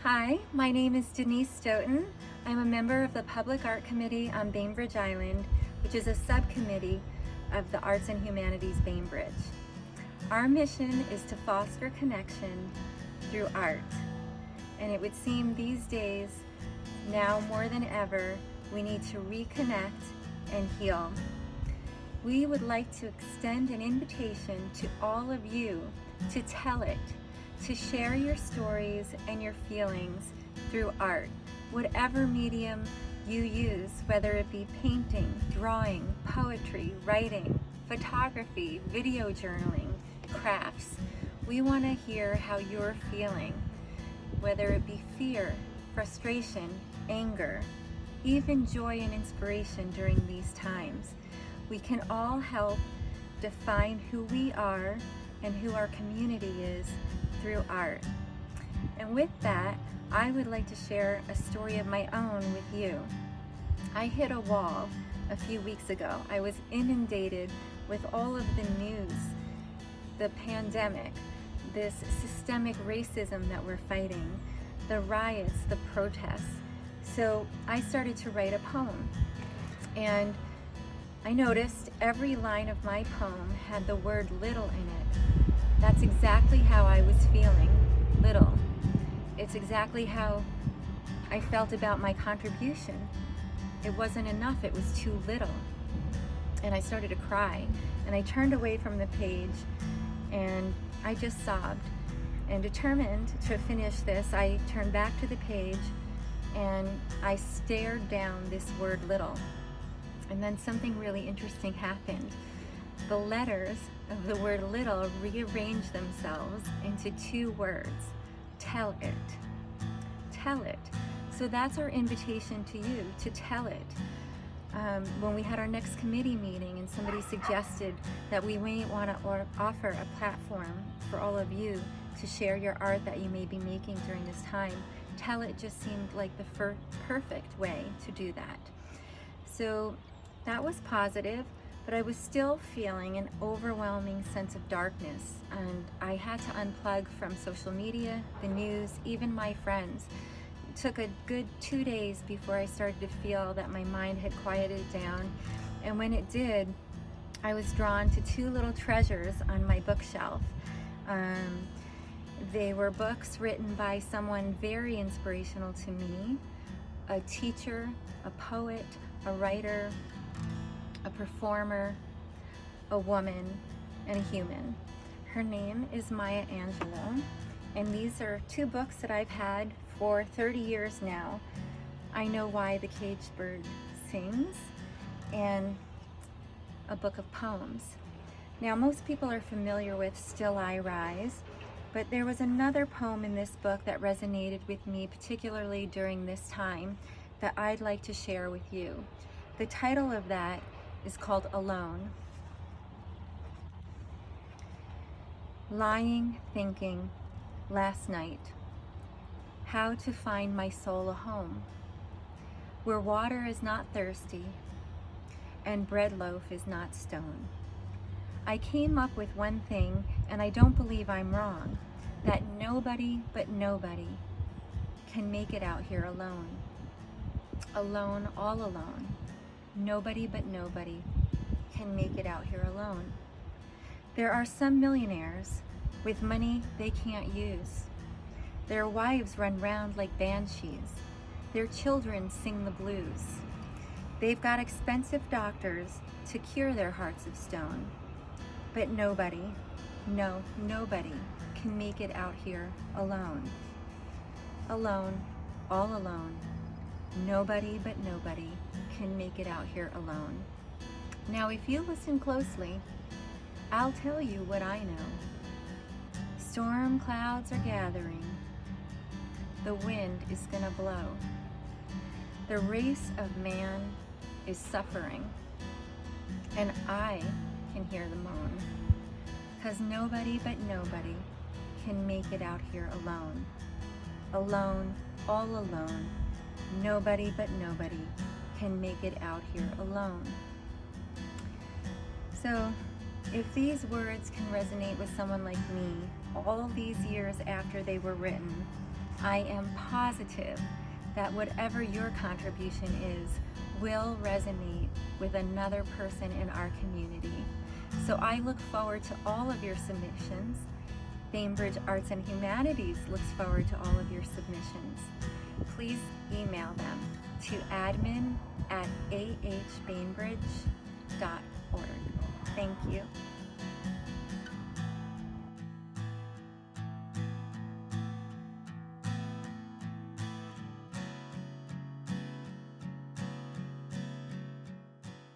Hi, my name is Denise Stoughton. I'm a member of the Public Art Committee on Bainbridge Island, which is a subcommittee of the Arts and Humanities Bainbridge. Our mission is to foster connection through art. And it would seem these days, now more than ever, we need to reconnect and heal. We would like to extend an invitation to all of you to tell it, to share your stories and your feelings through art, whatever medium you use, whether it be painting, drawing, poetry, writing, photography, video journaling, crafts. We want to hear how you're feeling, whether it be fear, frustration, anger, even joy and inspiration during these times. We can all help define who we are and who our community is through art. And with that, I would like to share a story of my own with you. I hit a wall a few weeks ago. I was inundated with all of the news, the pandemic, this systemic racism that we're fighting, the riots, the protests. So I started to write a poem, and I noticed every line of my poem had the word little in it. That's exactly how I was feeling, little. It's exactly how I felt about my contribution. It wasn't enough, it was too little. And I started to cry, and I turned away from the page, and I just sobbed. And determined to finish this, I turned back to the page, and I stared down this word little. And then something really interesting happened. The letters of the word little rearranged themselves into two words: tell it. Tell it. So that's our invitation to you, to tell it. When we had our next committee meeting and somebody suggested that we may want to offer a platform for all of you to share your art that you may be making during this time, tell it just seemed like the perfect way to do that. So that was positive, but I was still feeling an overwhelming sense of darkness, and I had to unplug from social media, the news, even my friends. It took a good 2 days before I started to feel that my mind had quieted down, and when it did, I was drawn to two little treasures on my bookshelf. They were books written by someone very inspirational to me, a teacher, a poet, a writer, a performer, a woman, and a human. Her name is Maya Angelou, and these are two books that I've had for 30 years now. I Know Why the Caged Bird Sings, and a book of poems. Now, most people are familiar with Still I Rise, but there was another poem in this book that resonated with me, particularly during this time, that I'd like to share with you. The title of that is called Alone. Lying, thinking, last night, how to find my soul a home, where water is not thirsty, and bread loaf is not stone. I came up with one thing, and I don't believe I'm wrong, that nobody but nobody can make it out here alone. Alone, all alone. Nobody but nobody can make it out here alone. There are some millionaires with money they can't use. Their wives run round like banshees. Their children sing the blues. They've got expensive doctors to cure their hearts of stone. But nobody, no, nobody can make it out here alone. Alone, all alone. Nobody but nobody can make it out here alone. Now, if you listen closely, I'll tell you what I know. Storm clouds are gathering. The wind is gonna blow. The race of man is suffering, and I can hear the moan, 'cause nobody but nobody can make it out here alone. Alone, all alone. Nobody but nobody can make it out here alone. So if these words can resonate with someone like me all these years after they were written, I am positive that whatever your contribution is will resonate with another person in our community. So I look forward to all of your submissions. Bainbridge Arts and Humanities looks forward to all of your submissions. Please email them to admin@ahbainbridge.org. Thank you.